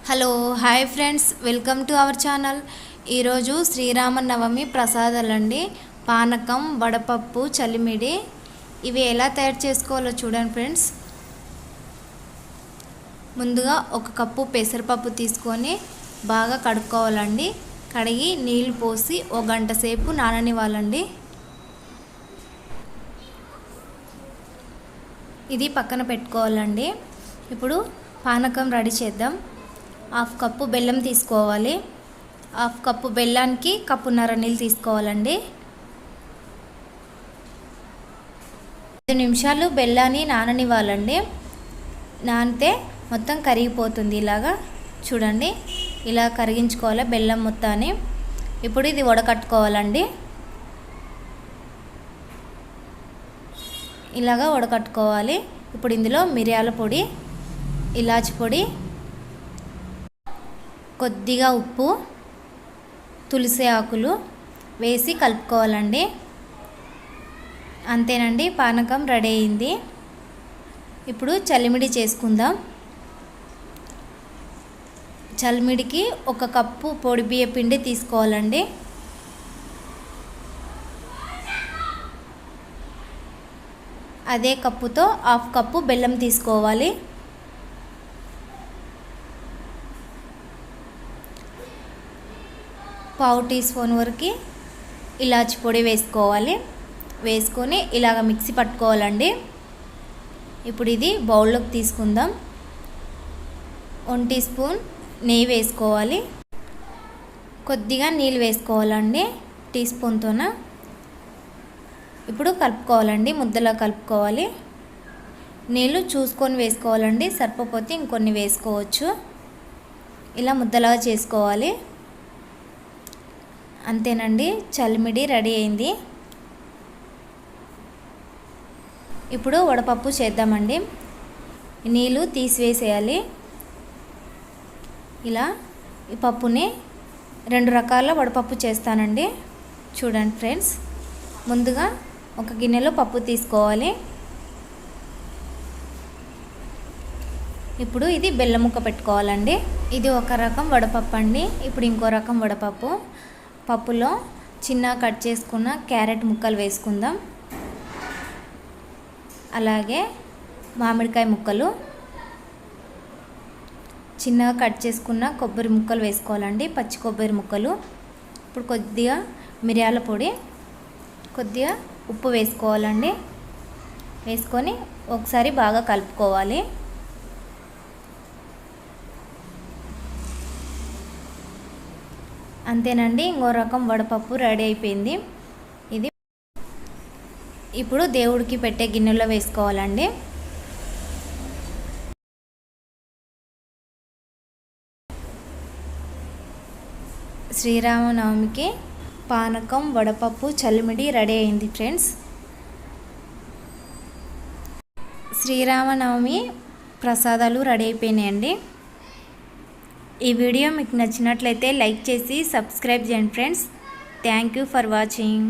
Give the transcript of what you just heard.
Hello hi friends, welcome to our channel. ఈరోజు శ్రీరామనవమి ప్రసాదాలండి. పానకం, వడపప్పు, చలిమిడి ఇవి ఎలా తయారు చేసుకోవాలో చూడండి ఫ్రెండ్స్. ముందుగా ఒక కప్పు పెసరపప్పు తీసుకొని బాగా కడుక్కోవాలండి. కడిగి నీళ్ళు పోసి ఒక గంట సేపు నాననివ్వాలండి. ఇది పక్కన పెట్టుకోవాలండి. ఇప్పుడు పానకం రెడీ చేద్దాం. హాఫ్ కప్పు బెల్లం తీసుకోవాలి. హాఫ్ కప్పు బెల్లానికి కప్పున్నర నీళ్ళు తీసుకోవాలండి. 5 నిమిషాలు బెల్లాన్ని నాననివ్వాలండి. నానితే మొత్తం కరిగిపోతుంది. ఇలాగా చూడండి, ఇలా కరిగించుకోవాలి బెల్లం మొత్తాన్ని. ఇప్పుడు ఇది వడకట్టుకోవాలండి. ఇలాగా వడకట్టుకోవాలి. ఇప్పుడు ఇందులో మిరియాల పొడి, ఇలాచి పొడి, కొద్దిగా ఉప్పు, తులసి ఆకులు వేసి కలుపుకోవాలండి. అంతేనండి, పానకం రెడీ అయింది. ఇప్పుడు చలిమిడి చేసుకుందాం. చలిమిడికి 1 కప్పు పొడి బియ్య పిండి తీసుకోవాలండి. అదే కప్పుతో హాఫ్ కప్పు బెల్లం తీసుకోవాలి. పావు టీ స్పూన్ వరకు ఇలాచి పొడి వేసుకోవాలి. వేసుకొని ఇలాగ మిక్సీ పట్టుకోవాలండి. ఇప్పుడు ఇది బౌల్లోకి తీసుకుందాం. 1 టీ స్పూన్ నెయ్యి వేసుకోవాలి. కొద్దిగా నీళ్ళు వేసుకోవాలండి టీ స్పూన్తోన. ఇప్పుడు కలుపుకోవాలండి, ముద్దలా కలుపుకోవాలి. నీళ్ళు చూసుకొని వేసుకోవాలండి, సరిపోతే ఇంకొన్ని వేసుకోవచ్చు. ఇలా ముద్దలాగా చేసుకోవాలి. అంతేనండి, చలిమిడి రెడీ అయింది. ఇప్పుడు వడపప్పు చేద్దామండి. నీళ్ళు తీసివేసేయాలి. ఇలా ఈ పప్పుని 2 రకాల వడపప్పు చేస్తానండి. చూడండి ఫ్రెండ్స్, ముందుగా ఒక గిన్నెలో పప్పు తీసుకోవాలి. ఇప్పుడు ఇది బెల్లం ముక్క పెట్టుకోవాలండి. ఇది ఒక రకం వడపప్పు అండి. ఇప్పుడు ఇంకో రకం వడపప్పు. పప్పులో చిన్న కట్ చేసుకున్న క్యారెట్ ముక్కలు వేసుకుందాం. అలాగే మామిడికాయ ముక్కలు, చిన్నగా కట్ చేసుకున్న కొబ్బరి ముక్కలు వేసుకోవాలండి, పచ్చి కొబ్బరి ముక్కలు. ఇప్పుడు కొద్దిగా మిరియాల పొడి, కొద్దిగా ఉప్పు వేసుకోవాలండి. వేసుకొని ఒకసారి బాగా కలుపుకోవాలి. అంతేనండి, ఇంకో రకం వడపప్పు రెడీ అయిపోయింది. ఇది ఇప్పుడు దేవుడికి పెట్టే గిన్నెలో వేసుకోవాలండి. శ్రీరామనవమికి పానకం, వడపప్పు, చలిమిడి రెడీ అయింది ఫ్రెండ్స్. శ్రీరామనవమి ప్రసాదాలు రెడీ అయిపోయినాయండి. ఈ వీడియో మీకు నచ్చినట్లయితే లైక్ చేసి సబ్స్క్రైబ్ చేయండి friends. Thank you for watching.